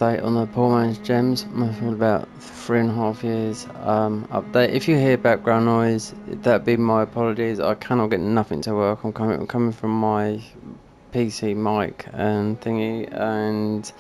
Update on the Poormans gems. I've been about 3.5 years. Update. If you hear background noise, that'd be my apologies. I cannot get nothing to work. I'm coming from my PC mic and thingy, and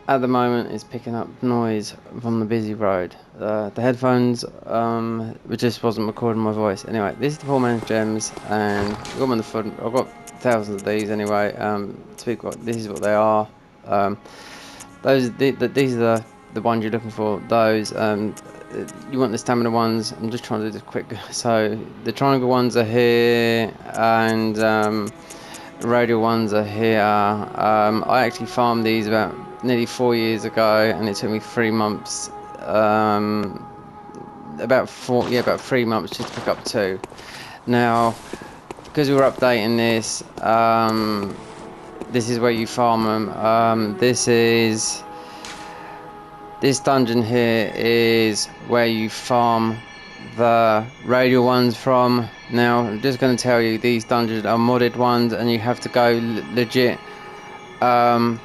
at the moment it's picking up noise from the busy road. The headphones, it just wasn't recording my voice. Anyway, this is the Poormans gems, and I've got them on the front. I've got thousands of these anyway. This is what they are. These are the ones you're looking for. Those you want the stamina ones. I'm just trying to do this quick. So the triangle ones are here, and the radial ones are here. I actually farmed these about nearly 4 years ago, and it took me 3 months. About 3 months just to pick up 2. Now, because we were updating this, this is where you farm them. This dungeon here is where you farm the radial ones from. Now, I'm just going to tell you, these dungeons are modded ones, and you have to go legit. You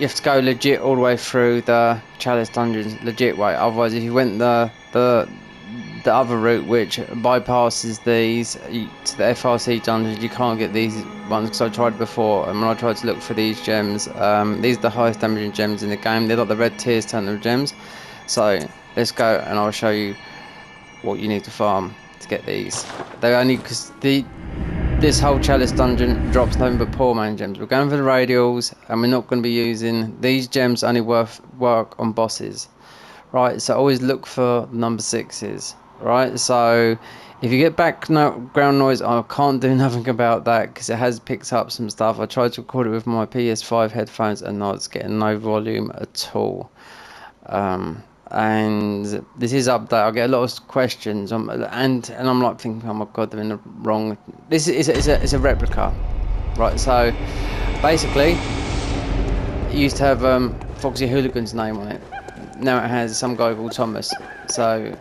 have to go legit all the way through the chalice dungeons, legit way. Otherwise, if you went the other route, which bypasses these to the FRC dungeons, you can't get these ones, because I tried before, and when I tried to look for these gems, these are the highest damaging gems in the game. They're like the red tiers tandem gems. So let's go, and I'll show you what you need to farm to get these. They only, because this whole chalice dungeon drops nothing but Poorman gems. We're going for the radials, and we're not going to be using these gems. Only work on bosses, right? So always look for number 6s. Right, so if you get background noise, I can't do nothing about that, because it has picked up some stuff. I tried to record it with my PS5 headphones, and I was getting no volume at all. And this is update. I get a lot of questions, and I'm like thinking, oh my god, they're in the wrong. This is a replica, right? So basically, it used to have Foxy Hooligan's name on it. Now it has some guy called Thomas. So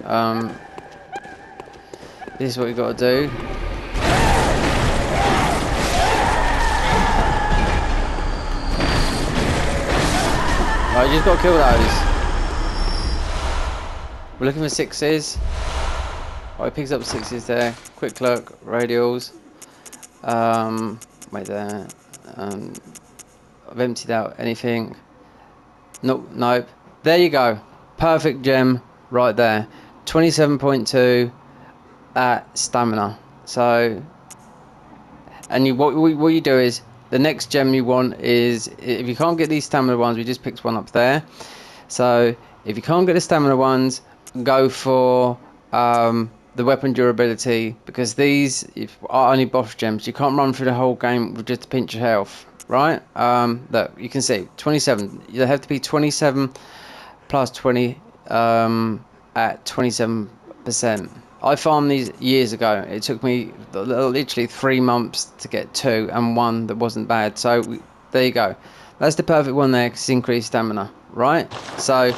this is what you got to do. Right, you just got to kill those. We're looking for 6s. Right, it picks up 6s there. Quick look, radials. Wait there. I've emptied out anything. Nope. There you go. Perfect gem right there. 27.2 at stamina. So, and what you do is, the next gem you want is, if you can't get these stamina ones, we just picked one up there. So if you can't get the stamina ones, go for the weapon durability, because these are only boss gems. You can't run through the whole game with just a pinch of health, right? Look, you can see 27. You have to be 27 plus 20 at 27%. I farmed these years ago. It took me literally 3 months to get 2, and 1 that wasn't bad. So there you go. That's the perfect one there, because it's increased stamina, right? So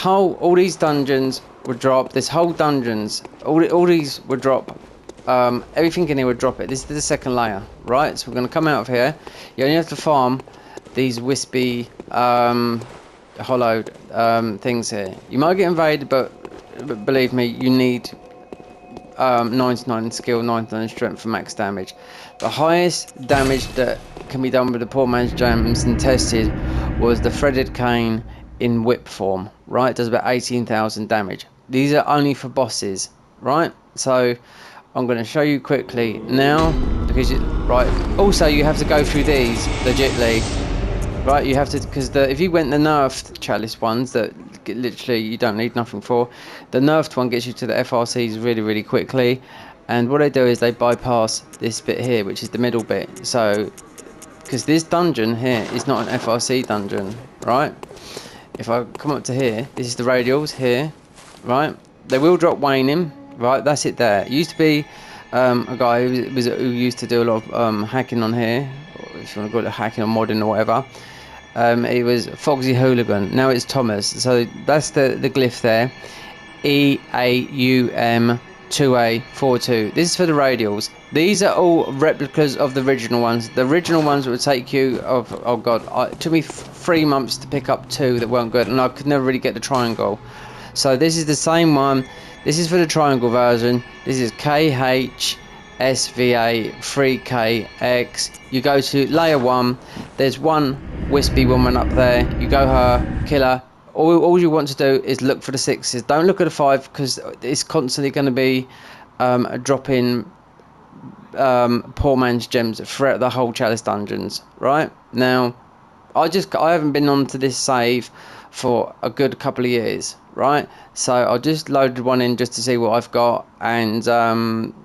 all these dungeons would drop. All these would drop. Everything in here would drop it. This is the second layer, right? So we're going to come out of here. You only have to farm these wispy hollowed things here. You might get invaded, but believe me, you need 99 skill, 99 strength for max damage. The highest damage that can be done with the Poormans gems and tested was the threaded cane in whip form, right? It does about 18,000 damage. These are only for bosses, right? So I'm going to show you quickly now, because right, also you have to go through these legitly, right? You have to, because if you went the nerfed chalice ones that literally you don't need nothing for, the nerfed one gets you to the FRCs really quickly, and what they do is they bypass this bit here, which is the middle bit. So because this dungeon here is not an FRC dungeon, right? If I come up to here, this is the radials here, right? They will drop waning, right? That's it there. It used to be a guy who used to do a lot of hacking on here, or if you want to call it hacking or modding or whatever. It was Foxy Hooligan. Now it's Thomas. So that's the glyph there. EAUM 2A42. This is for the radials. These are all replicas of the original ones. The original ones would take you, oh god, it took me 3 months to pick up 2 that weren't good, and I could never really get the triangle. So this is the same one. This is for the triangle version. This is KHSVA 3KX. You go to layer 1. There's one wispy woman up there. You go her, kill her. All you want to do is look for the 6s. Don't look at the 5 because it's constantly going to be dropping Poormans gems throughout the whole chalice dungeons. Right now, I haven't been onto this save for a good couple of years, right? So I just loaded one in just to see what I've got, and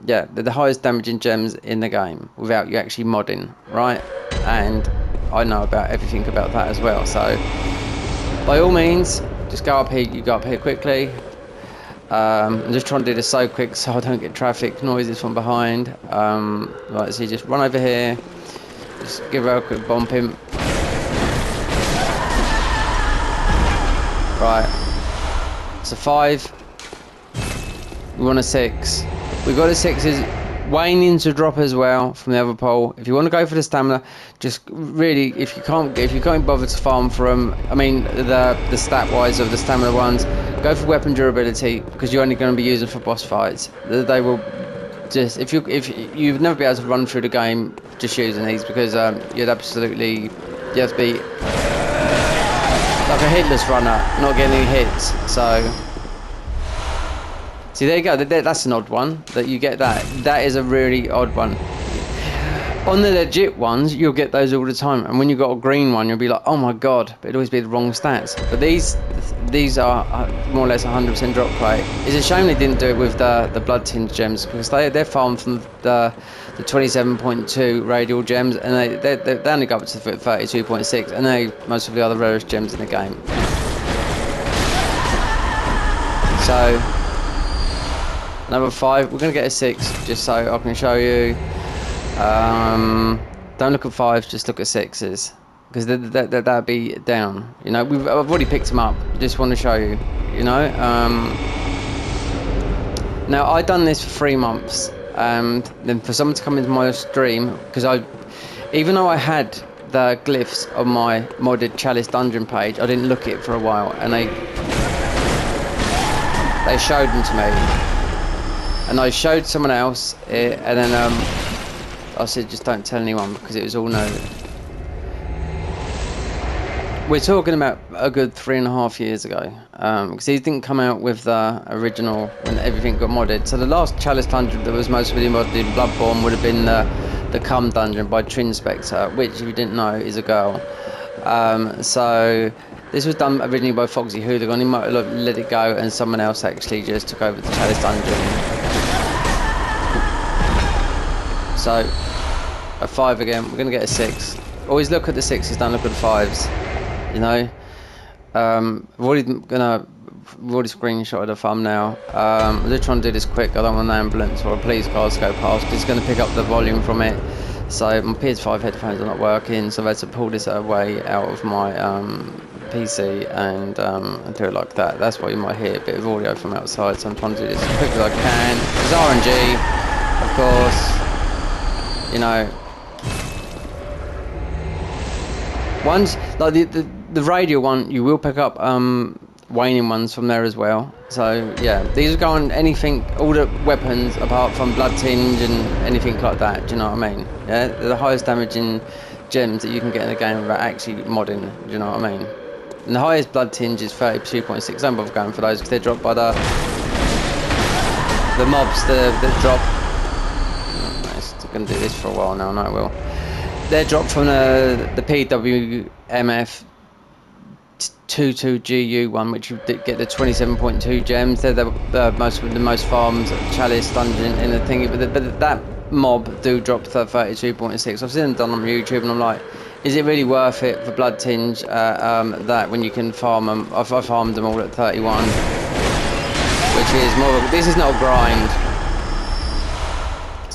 yeah, they're the highest damaging gems in the game without you actually modding, right? And I know about everything about that as well. So by all means, just go up here. You go up here quickly. I'm just trying to do this so quick so I don't get traffic noises from behind. Right, so you just run over here. Just give her a quick bump him. Right, so 5, we want a 6. We've got a 6s waning to drop as well from the other pole. If you want to go for the stamina, just really, if you can't bother to farm for them, I mean the stat wise of the stamina ones, go for weapon durability because you're only going to be using for boss fights. They will just, if you've never been able to run through the game just using these, because you have to be like a hitless runner, not getting any hits. So see, there you go. That's an odd one that you get. That is a really odd one. On the legit ones, you'll get those all the time, and when you've got a green one, you'll be like, oh my god, but it'll always be the wrong stats. But these are more or less 100% drop rate. It's a shame they didn't do it with the blood tinge gems, because they're farmed from the 27.2 radial gems, and they only go up to 32.6, and they most of the other rarest gems in the game. So number 5, we're gonna get a 6 just so I can show you. Don't look at 5s, just look at 6s, because that'd be down. You know, I've already picked them up. Just want to show you. You know. Now I done this for 3 months, and then for someone to come into my stream, because even though I had the glyphs on my modded chalice dungeon page, I didn't look at it for a while, and they showed them to me, and I showed someone else it, and then I said just don't tell anyone because it was all known. We're talking about a good 3.5 years ago, because he didn't come out with the original when everything got modded. So the last chalice dungeon that was most really modded in Bloodborne would have been the Cum dungeon by Spectre, which, if you didn't know, is a girl. So this was done originally by Foxy Hooligan. He might have let it go, and someone else actually just took over the chalice dungeon. So a 5 again. We're gonna get a 6. Always look at the 6s, don't look at the 5s. You know. I've already screenshotted the thumbnail. I'm just trying to do this quick. I don't want an ambulance or a police car to go past. Just gonna pick up the volume from it. So my PS5 headphones are not working, so I had to pull this away out of my PC and do it like that. That's why you might hear a bit of audio from outside. So I'm trying to do this as quick as I can. It's RNG, of course. You know, ones like the radio one, you will pick up waning ones from there as well. So yeah, these are going anything, all the weapons apart from blood tinge and anything like that. Do you know what I mean? Yeah, they're the highest damaging gems that you can get in the game without actually modding. Do you know what I mean? And the highest blood tinge is 32.6. Don't bother going for those because they're dropped by the mobs that drop. Going to do this for a while now, no, I will. They're dropped from the PWMF 22GU one, which you get the 27.2 gems. They're the most farmed chalice dungeon in the thingy, but that mob do drop to 32.6. I've seen them done on YouTube, and I'm like, is it really worth it for blood tinge? That when you can farm them, I farmed them all at 31, which is more. This is not a grind.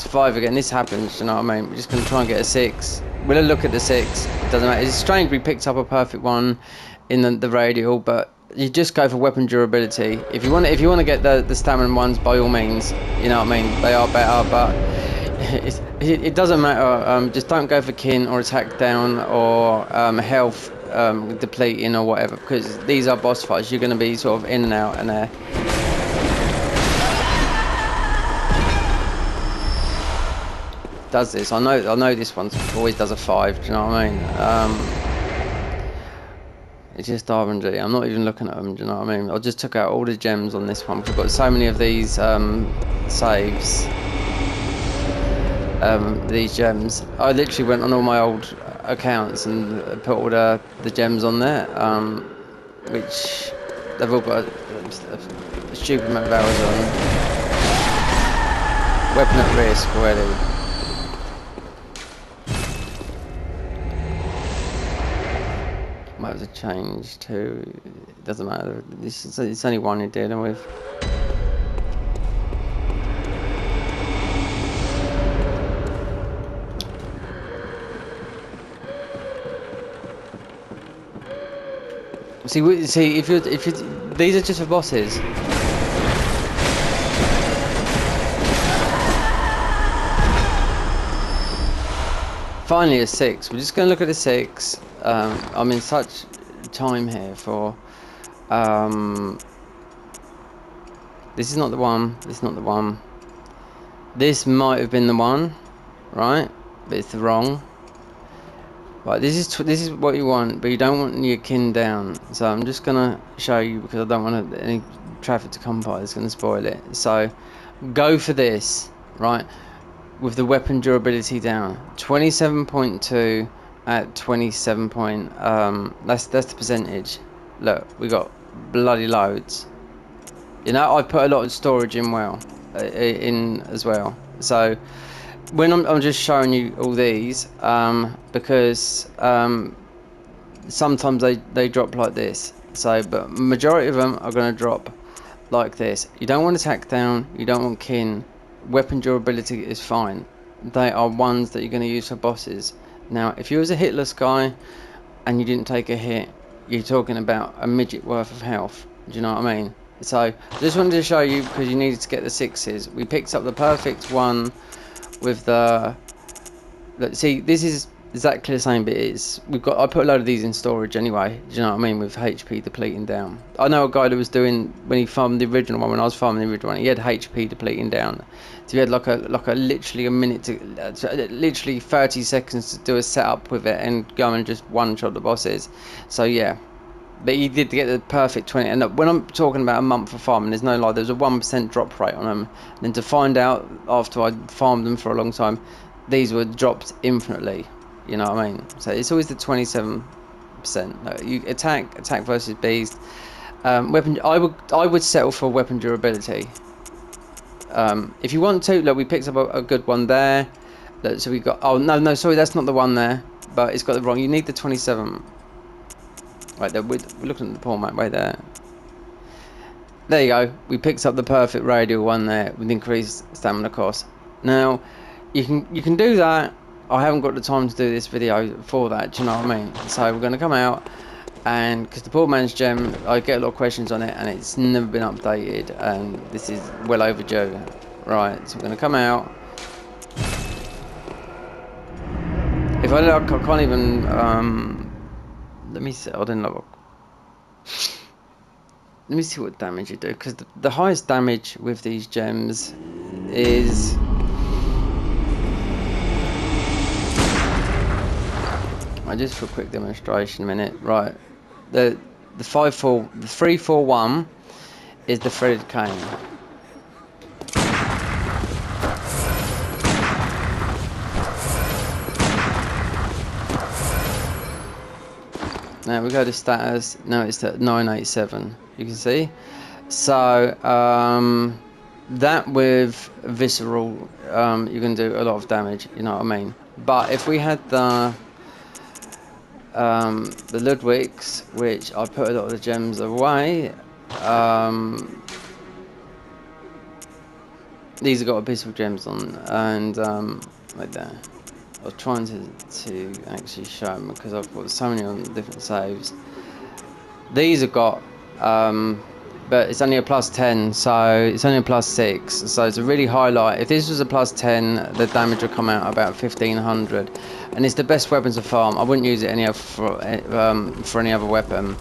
5 again. This happens, you know what I mean? We're just gonna try and get a 6. We'll look at the 6. It doesn't matter. It's strange we picked up a perfect one in the radial, but you just go for weapon durability. If you want to get the stamina ones, by all means, you know what I mean? They are better, but it doesn't matter. Just don't go for kin or attack down or health depleting or whatever, because these are boss fights. You're going to be sort of in and out and there. Does this? I know this one always does a 5. Do you know what I mean? It's just RNG. I'm not even looking at them. Do you know what I mean? I just took out all the gems on this one because I've got so many of these saves. These gems. I literally went on all my old accounts and put all the gems on there, which they've all got a stupid amount of hours on. Weapon at risk already. Might have to change to. It doesn't matter. It's only one you're dealing with. See, if you these are just for bosses. Finally, a 6. We're just going to look at a 6. I'm in such time here for. This is not the one. This is not the one. This might have been the one, right? But it's the wrong. Right, this is what you want, but you don't want your kin down. So I'm just gonna show you because I don't want any traffic to come by. It's gonna spoil it. So go for this, right? With the weapon durability down, 27.2 at 27 point. That's the percentage. Look, we got bloody loads. You know, I put a lot of storage in in as well. So. When I'm just showing you all these because sometimes they drop like this, so but majority of them are going to drop like this. You don't want attack down, you don't want kin. Weapon durability is fine. They are ones that you're going to use for bosses. Now if you was a hitless guy and you didn't take a hit, you're talking about a midget worth of health. Do you know what I mean? So I just wanted to show you because you needed to get the 6s. We picked up the perfect one with the. See, this is exactly the same, but I put a load of these in storage anyway. Do you know what I mean? With HP depleting down. I know a guy that was doing when he farmed the original one. When I was farming the original one, he had HP depleting down. So he had like a literally a minute to literally 30 seconds to do a setup with it and go and just one shot the bosses. So yeah. But he did get the perfect 20, and when I'm talking about a month of farming, there's no lie, there's a 1% drop rate on them. And then to find out after I farmed them for a long time, these were dropped infinitely. You know what I mean? So it's always the 27%. No, you attack versus beast. Weapon. I would settle for weapon durability. If you want to, look, we picked up a good one there. Look, so we got. Oh no, sorry, that's not the one there. But it's got the wrong. You need the 27. Right there, we're looking at the poor map right there. There you go. We picked up the perfect radial one there with increased stamina cost. Now, you can do that. I haven't got the time to do this video for that. Do you know what I mean? So we're going to come out, and because the Poormans gem, I get a lot of questions on it, and it's never been updated, and this is well overdue. Right, so we're going to come out. If I look, I can't even. Let me see. I don't know. Let me see what damage you do, because the highest damage with these gems is. I just for a quick demonstration a minute. Right, the 341 is the threaded cane. Now we go to status. Now it's at 987. You can see. So that with visceral, you can do a lot of damage. You know what I mean? But if we had the Ludwigs, which I put a lot of the gems away, these have got abyssal gems on, and right there. I was trying to actually show them because I've got so many on different saves. These have got but it's only a plus 10, so it's only a plus 6, so it's a really high light. If this was a plus 10, the damage would come out about 1500, and it's the best weapon to farm. I wouldn't use it any other for any other weapon.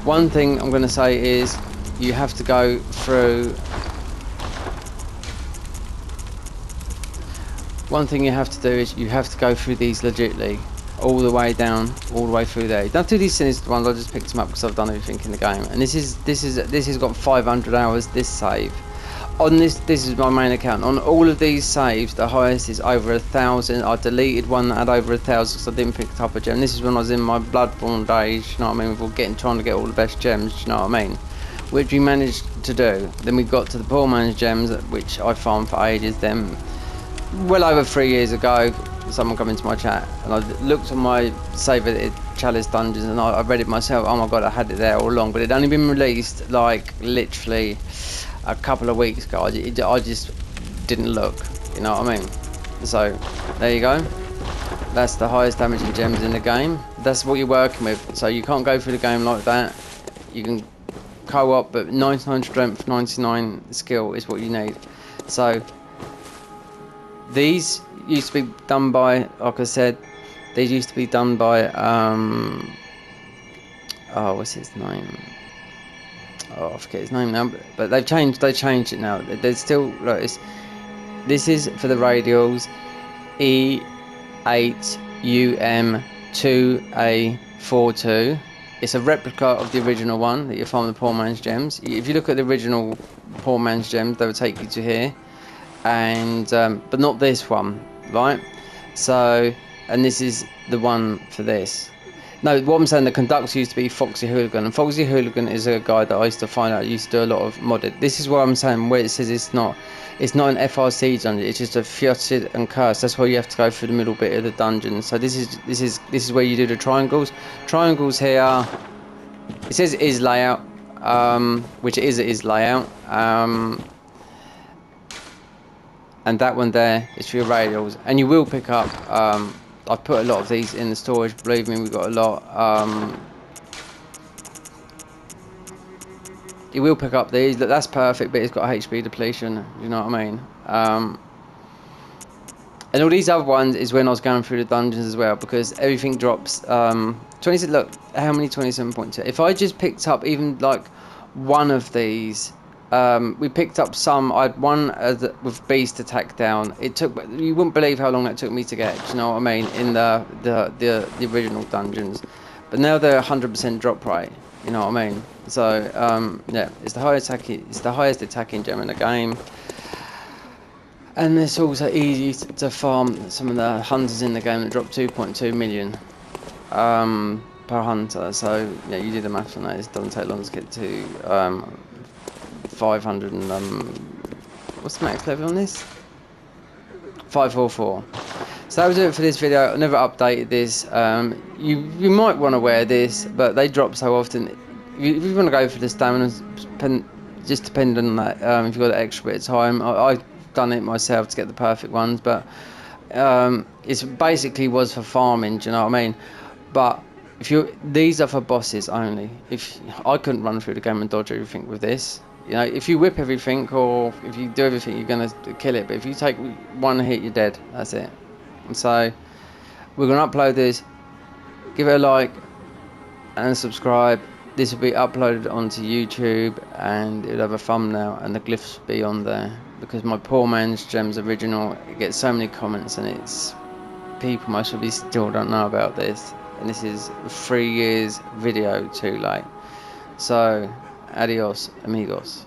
One thing I'm going to say is you have to go through. One thing you have to do is you have to go through these legitly, all the way down, all the way through there. You don't do these sinister ones. I just picked them up because I've done everything in the game, and this has got 500 hours. This save on this is my main account. On all of these saves, the highest is over 1,000. I deleted one that had over 1,000 because I didn't pick up a gem. This is when I was in my Bloodborne days. You know what I mean? We're trying to get all the best gems. You know what I mean? Which we managed to do. Then we got to the Poormans gems, which I farmed for ages. Then, well over 3 years ago, someone come into my chat and I looked at my save edited chalice dungeons and I read it myself. Oh my god, I had it there all along, but it'd only been released like literally a couple of weeks ago. I just didn't look, you know what I mean? So there you go. That's the highest damaging gems in the game. That's what you're working with. So you can't go through the game like that. You can co-op, but 99 strength, 99 skill is what you need. So these used to be done by, like I said, these used to be done by oh, what's his name? Oh, I forget his name now, but they've changed it now. There's still, look, this is for the radials, E8UM2A42. It's a replica of the original one that you find the Poormans gems. If you look at the original Poormans gems, they will take you to here, and but not this one, right? So, and this is the one for this. No, what I'm saying, the conductor used to be Foxy Hooligan, and Foxy Hooligan is a guy that I used to find out used to do a lot of modded. This is what I'm saying, where it says it's not an FRC dungeon, it's just a Fiated and Curse. That's why you have to go through the middle bit of the dungeon. So this is where you do the triangles. Triangles here. It says it is layout, which it is layout. And that one there is for your radials, and you will pick up. I've put a lot of these in the storage, believe me, we've got a lot. You will pick up these. That's perfect, but it's got HP depletion, you know what I mean? And all these other ones is when I was going through the dungeons as well, because everything drops 27. Look how many 27.2. If I just picked up even like one of these, we picked up some. I had one with beast attack down. It took, you wouldn't believe how long that took me to get, you know what I mean, in the original dungeons. But now they're 100% drop rate, you know what I mean? So yeah, it's the highest attacking gem in the game. And it's also easy to farm some of the hunters in the game that drop 2.2 million per hunter. So yeah, you do the maths on that. It doesn't take long to get to 500 and what's the max level on this? 544. So that was it for this video. I never updated this. You might want to wear this, but they drop so often. If you want to go for the stamina, just depending on that. If you've got an extra bit of time, I've done it myself to get the perfect ones, but it's basically was for farming. Do you know what I mean? But these are for bosses only. If I couldn't run through the game and dodge everything with this. You know, if you whip everything or if you do everything, you're gonna kill it. But if you take one hit, you're dead. That's it. And so we're gonna upload this. Give it a like and subscribe. This will be uploaded onto YouTube, and it'll have a thumbnail, and the glyphs will be on there. Because my Poormans gems original, it gets so many comments, and it's people most probably still don't know about this. And this is 3 years video too late. So adios amigos.